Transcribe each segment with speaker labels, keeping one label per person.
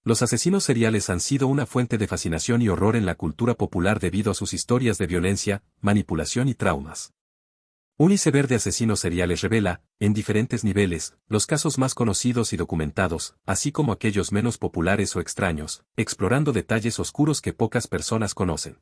Speaker 1: Los asesinos seriales han sido una fuente de fascinación y horror en la cultura popular debido a sus historias de violencia, manipulación y traumas. Un iceberg de asesinos seriales revela, en diferentes niveles, los casos más conocidos y documentados, así como aquellos menos populares o extraños, explorando detalles oscuros que pocas personas conocen.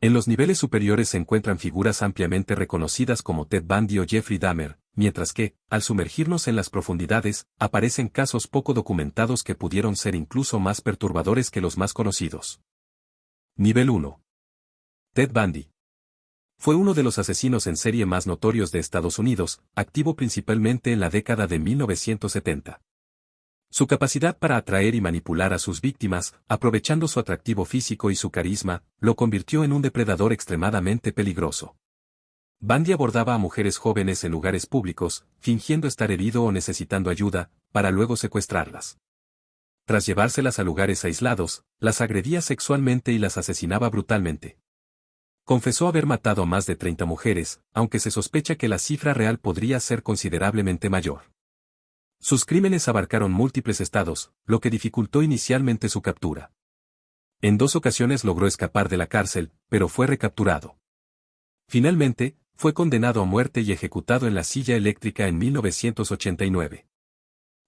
Speaker 1: En los niveles superiores se encuentran figuras ampliamente reconocidas como Ted Bundy o Jeffrey Dahmer, mientras que, al sumergirnos en las profundidades, aparecen casos poco documentados que pudieron ser incluso más perturbadores que los más conocidos. Nivel 1. Ted Bundy. Fue uno de los asesinos en serie más notorios de Estados Unidos, activo principalmente en la década de 1970. Su capacidad para atraer y manipular a sus víctimas, aprovechando su atractivo físico y su carisma, lo convirtió en un depredador extremadamente peligroso. Bundy abordaba a mujeres jóvenes en lugares públicos, fingiendo estar herido o necesitando ayuda, para luego secuestrarlas. Tras llevárselas a lugares aislados, las agredía sexualmente y las asesinaba brutalmente. Confesó haber matado a más de 30 mujeres, aunque se sospecha que la cifra real podría ser considerablemente mayor. Sus crímenes abarcaron múltiples estados, lo que dificultó inicialmente su captura. En 2 ocasiones logró escapar de la cárcel, pero fue recapturado. Finalmente, fue condenado a muerte y ejecutado en la silla eléctrica en 1989.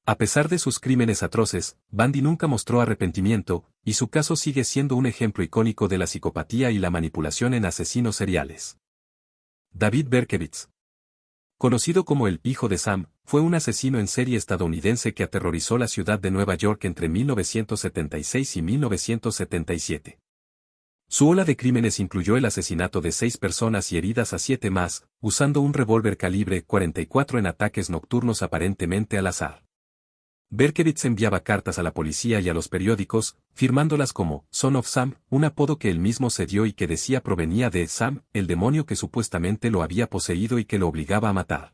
Speaker 1: A pesar de sus crímenes atroces, Bundy nunca mostró arrepentimiento, y su caso sigue siendo un ejemplo icónico de la psicopatía y la manipulación en asesinos seriales. David Berkowitz. Conocido como el Hijo de Sam, fue un asesino en serie estadounidense que aterrorizó la ciudad de Nueva York entre 1976 y 1977. Su ola de crímenes incluyó el asesinato de 6 personas y heridas a 7 más, usando un revólver calibre .44 en ataques nocturnos aparentemente al azar. Berkowitz enviaba cartas a la policía y a los periódicos, firmándolas como Son of Sam, un apodo que él mismo se dio y que decía provenía de Sam, el demonio que supuestamente lo había poseído y que lo obligaba a matar.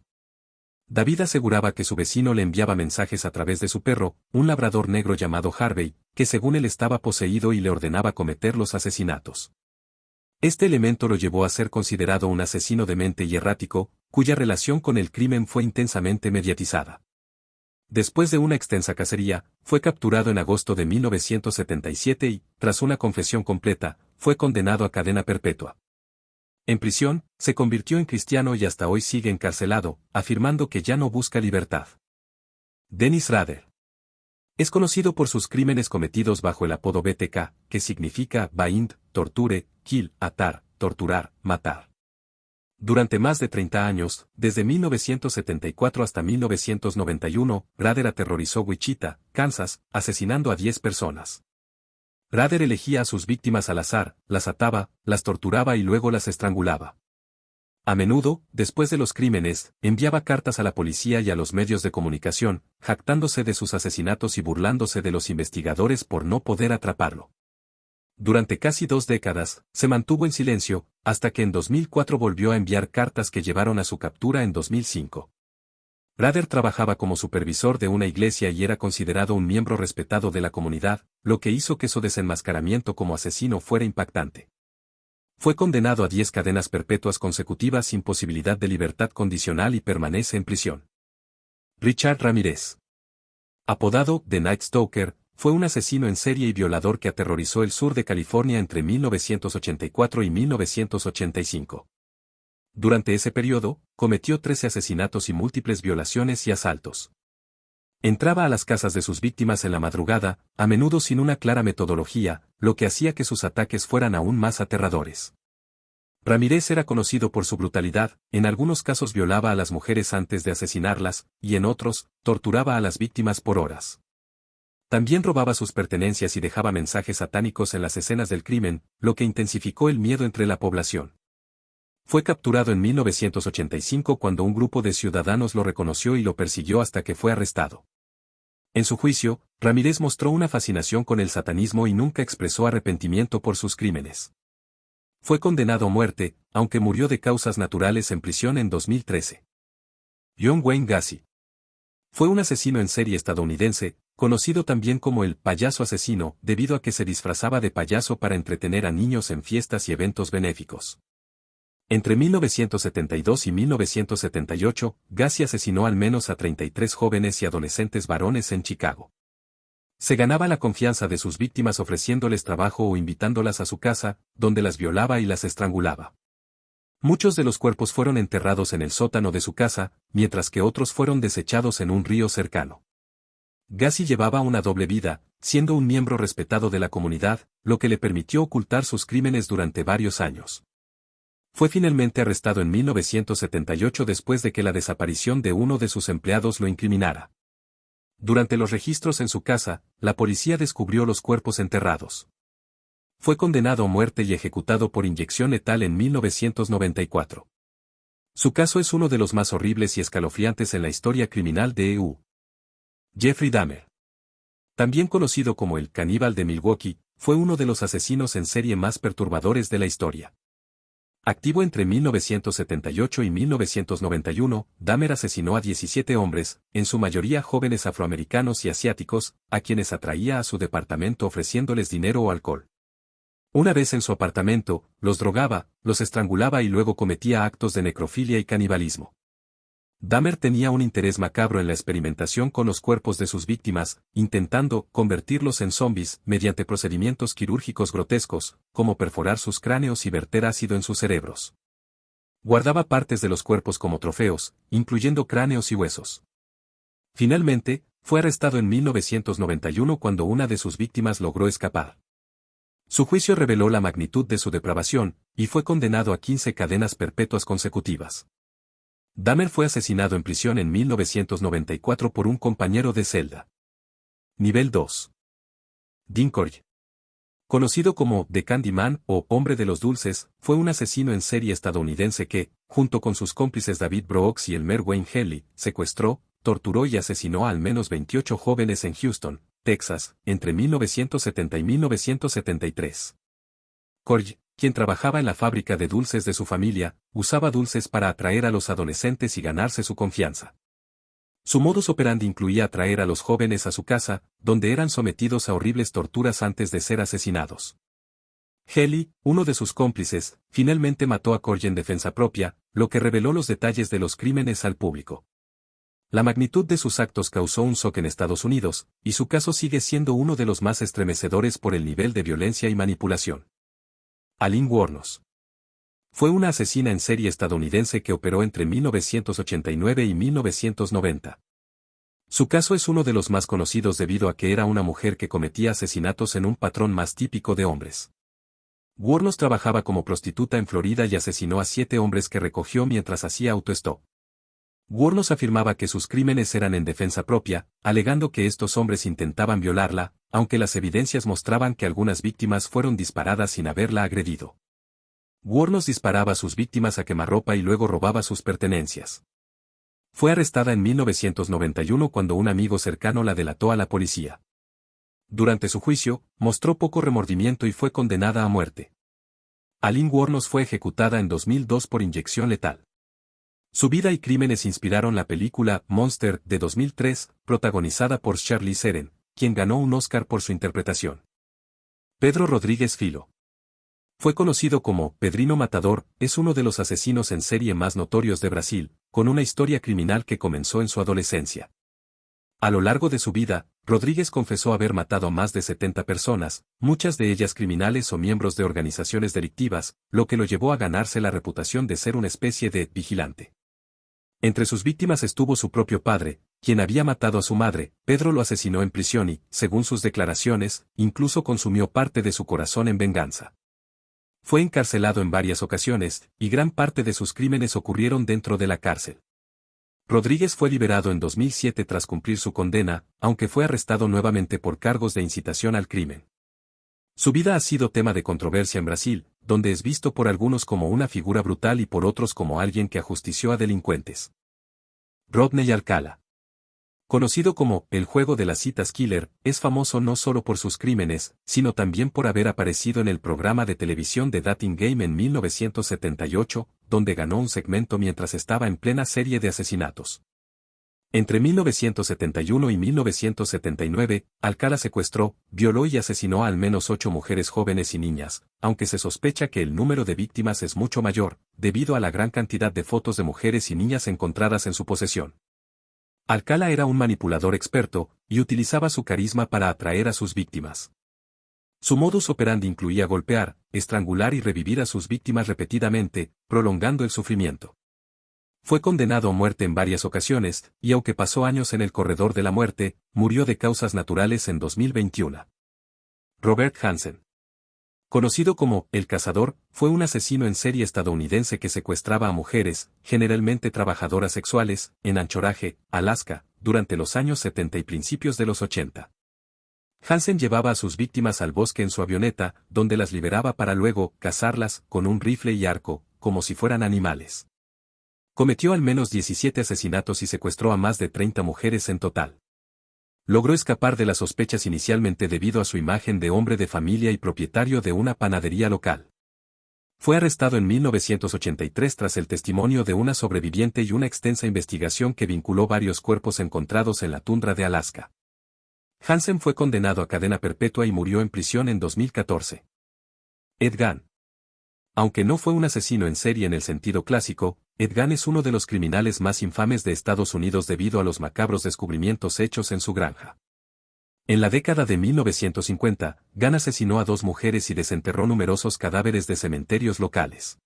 Speaker 1: David aseguraba que su vecino le enviaba mensajes a través de su perro, un labrador negro llamado Harvey, que según él estaba poseído y le ordenaba cometer los asesinatos. Este elemento lo llevó a ser considerado un asesino demente y errático, cuya relación con el crimen fue intensamente mediatizada. Después de una extensa cacería, fue capturado en agosto de 1977 y, tras una confesión completa, fue condenado a cadena perpetua. En prisión, se convirtió en cristiano y hasta hoy sigue encarcelado, afirmando que ya no busca libertad. Dennis Rader. Es conocido por sus crímenes cometidos bajo el apodo BTK, que significa Bind, Torture, Kill, Atar, Torturar, Matar. Durante más de 30 años, desde 1974 hasta 1991, Rader aterrorizó Wichita, Kansas, asesinando a 10 personas. Rader elegía a sus víctimas al azar, las ataba, las torturaba y luego las estrangulaba. A menudo, después de los crímenes, enviaba cartas a la policía y a los medios de comunicación, jactándose de sus asesinatos y burlándose de los investigadores por no poder atraparlo. Durante casi 2 décadas, se mantuvo en silencio, hasta que en 2004 volvió a enviar cartas que llevaron a su captura en 2005. Rader trabajaba como supervisor de una iglesia y era considerado un miembro respetado de la comunidad, lo que hizo que su desenmascaramiento como asesino fuera impactante. Fue condenado a 10 cadenas perpetuas consecutivas sin posibilidad de libertad condicional y permanece en prisión. Richard Ramírez. Apodado The Night Stalker, fue un asesino en serie y violador que aterrorizó el sur de California entre 1984 y 1985. Durante ese periodo, cometió 13 asesinatos y múltiples violaciones y asaltos. Entraba a las casas de sus víctimas en la madrugada, a menudo sin una clara metodología, lo que hacía que sus ataques fueran aún más aterradores. Ramírez era conocido por su brutalidad, en algunos casos violaba a las mujeres antes de asesinarlas, y en otros, torturaba a las víctimas por horas. También robaba sus pertenencias y dejaba mensajes satánicos en las escenas del crimen, lo que intensificó el miedo entre la población. Fue capturado en 1985 cuando un grupo de ciudadanos lo reconoció y lo persiguió hasta que fue arrestado. En su juicio, Ramírez mostró una fascinación con el satanismo y nunca expresó arrepentimiento por sus crímenes. Fue condenado a muerte, aunque murió de causas naturales en prisión en 2013. John Wayne Gacy. Fue un asesino en serie estadounidense, conocido también como el payaso asesino, debido a que se disfrazaba de payaso para entretener a niños en fiestas y eventos benéficos. Entre 1972 y 1978, Gacy asesinó al menos a 33 jóvenes y adolescentes varones en Chicago. Se ganaba la confianza de sus víctimas ofreciéndoles trabajo o invitándolas a su casa, donde las violaba y las estrangulaba. Muchos de los cuerpos fueron enterrados en el sótano de su casa, mientras que otros fueron desechados en un río cercano. Gacy llevaba una doble vida, siendo un miembro respetado de la comunidad, lo que le permitió ocultar sus crímenes durante varios años. Fue finalmente arrestado en 1978 después de que la desaparición de uno de sus empleados lo incriminara. Durante los registros en su casa, la policía descubrió los cuerpos enterrados. Fue condenado a muerte y ejecutado por inyección letal en 1994. Su caso es uno de los más horribles y escalofriantes en la historia criminal de EU. Jeffrey Dahmer, también conocido como el caníbal de Milwaukee, fue uno de los asesinos en serie más perturbadores de la historia. Activo entre 1978 y 1991, Dahmer asesinó a 17 hombres, en su mayoría jóvenes afroamericanos y asiáticos, a quienes atraía a su departamento ofreciéndoles dinero o alcohol. Una vez en su apartamento, los drogaba, los estrangulaba y luego cometía actos de necrofilia y canibalismo. Dahmer tenía un interés macabro en la experimentación con los cuerpos de sus víctimas, intentando convertirlos en zombies mediante procedimientos quirúrgicos grotescos, como perforar sus cráneos y verter ácido en sus cerebros. Guardaba partes de los cuerpos como trofeos, incluyendo cráneos y huesos. Finalmente, fue arrestado en 1991 cuando una de sus víctimas logró escapar. Su juicio reveló la magnitud de su depravación, y fue condenado a 15 cadenas perpetuas consecutivas. Dahmer fue asesinado en prisión en 1994 por un compañero de celda. Nivel 2. Dean Corll, conocido como The Candyman o Hombre de los Dulces, fue un asesino en serie estadounidense que, junto con sus cómplices David Brooks y Elmer Wayne Henley, secuestró, torturó y asesinó a al menos 28 jóvenes en Houston, Texas, entre 1970 y 1973. Corll, quien trabajaba en la fábrica de dulces de su familia, usaba dulces para atraer a los adolescentes y ganarse su confianza. Su modus operandi incluía atraer a los jóvenes a su casa, donde eran sometidos a horribles torturas antes de ser asesinados. Henley, uno de sus cómplices, finalmente mató a Corll en defensa propia, lo que reveló los detalles de los crímenes al público. La magnitud de sus actos causó un shock en Estados Unidos, y su caso sigue siendo uno de los más estremecedores por el nivel de violencia y manipulación. Aileen Wuornos fue una asesina en serie estadounidense que operó entre 1989 y 1990. Su caso es uno de los más conocidos debido a que era una mujer que cometía asesinatos en un patrón más típico de hombres. Wuornos trabajaba como prostituta en Florida y asesinó a 7 hombres que recogió mientras hacía autostop. Wuornos afirmaba que sus crímenes eran en defensa propia, alegando que estos hombres intentaban violarla, aunque las evidencias mostraban que algunas víctimas fueron disparadas sin haberla agredido. Wuornos disparaba a sus víctimas a quemarropa y luego robaba sus pertenencias. Fue arrestada en 1991 cuando un amigo cercano la delató a la policía. Durante su juicio, mostró poco remordimiento y fue condenada a muerte. Aileen Wuornos fue ejecutada en 2002 por inyección letal. Su vida y crímenes inspiraron la película Monster de 2003, protagonizada por Charlize Theron, quien ganó un Oscar por su interpretación. Pedro Rodríguez Filho fue conocido como Pedrino Matador, es uno de los asesinos en serie más notorios de Brasil, con una historia criminal que comenzó en su adolescencia. A lo largo de su vida, Rodríguez confesó haber matado a más de 70 personas, muchas de ellas criminales o miembros de organizaciones delictivas, lo que lo llevó a ganarse la reputación de ser una especie de vigilante. Entre sus víctimas estuvo su propio padre, quien había matado a su madre. Pedro lo asesinó en prisión y, según sus declaraciones, incluso consumió parte de su corazón en venganza. Fue encarcelado en varias ocasiones, y gran parte de sus crímenes ocurrieron dentro de la cárcel. Rodríguez fue liberado en 2007 tras cumplir su condena, aunque fue arrestado nuevamente por cargos de incitación al crimen. Su vida ha sido tema de controversia en Brasil, donde es visto por algunos como una figura brutal y por otros como alguien que ajustició a delincuentes. Rodney Alcala, conocido como el juego de las citas killer, es famoso no solo por sus crímenes, sino también por haber aparecido en el programa de televisión de Dating Game en 1978, donde ganó un segmento mientras estaba en plena serie de asesinatos. Entre 1971 y 1979, Alcala secuestró, violó y asesinó a al menos 8 mujeres jóvenes y niñas, aunque se sospecha que el número de víctimas es mucho mayor, debido a la gran cantidad de fotos de mujeres y niñas encontradas en su posesión. Alcala era un manipulador experto, y utilizaba su carisma para atraer a sus víctimas. Su modus operandi incluía golpear, estrangular y revivir a sus víctimas repetidamente, prolongando el sufrimiento. Fue condenado a muerte en varias ocasiones, y aunque pasó años en el corredor de la muerte, murió de causas naturales en 2021. Robert Hansen. Conocido como El Cazador, fue un asesino en serie estadounidense que secuestraba a mujeres, generalmente trabajadoras sexuales, en Anchorage, Alaska, durante los años 70 y principios de los 80. Hansen llevaba a sus víctimas al bosque en su avioneta, donde las liberaba para luego cazarlas con un rifle y arco, como si fueran animales. Cometió al menos 17 asesinatos y secuestró a más de 30 mujeres en total. Logró escapar de las sospechas inicialmente debido a su imagen de hombre de familia y propietario de una panadería local. Fue arrestado en 1983 tras el testimonio de una sobreviviente y una extensa investigación que vinculó varios cuerpos encontrados en la tundra de Alaska. Hansen fue condenado a cadena perpetua y murió en prisión en 2014. Ed Gein. Aunque no fue un asesino en serie en el sentido clásico, Ed Gein es uno de los criminales más infames de Estados Unidos debido a los macabros descubrimientos hechos en su granja. En la década de 1950, Gein asesinó a 2 mujeres y desenterró numerosos cadáveres de cementerios locales.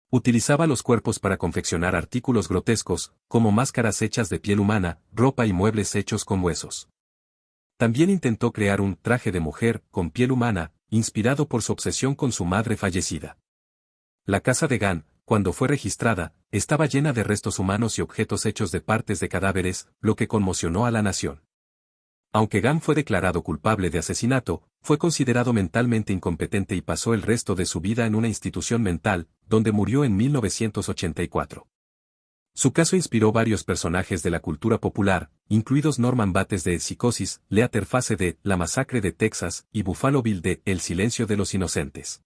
Speaker 1: Utilizaba los cuerpos para confeccionar artículos grotescos, como máscaras hechas de piel humana, ropa y muebles hechos con huesos. También intentó crear un traje de mujer, con piel humana, inspirado por su obsesión con su madre fallecida. La casa de Gein, cuando fue registrada, estaba llena de restos humanos y objetos hechos de partes de cadáveres, lo que conmocionó a la nación. Aunque Gein fue declarado culpable de asesinato, fue considerado mentalmente incompetente y pasó el resto de su vida en una institución mental, donde murió en 1984. Su caso inspiró varios personajes de la cultura popular, incluidos Norman Bates de Psicosis, Leatherface de La Masacre de Texas y Buffalo Bill de El Silencio de los Inocentes.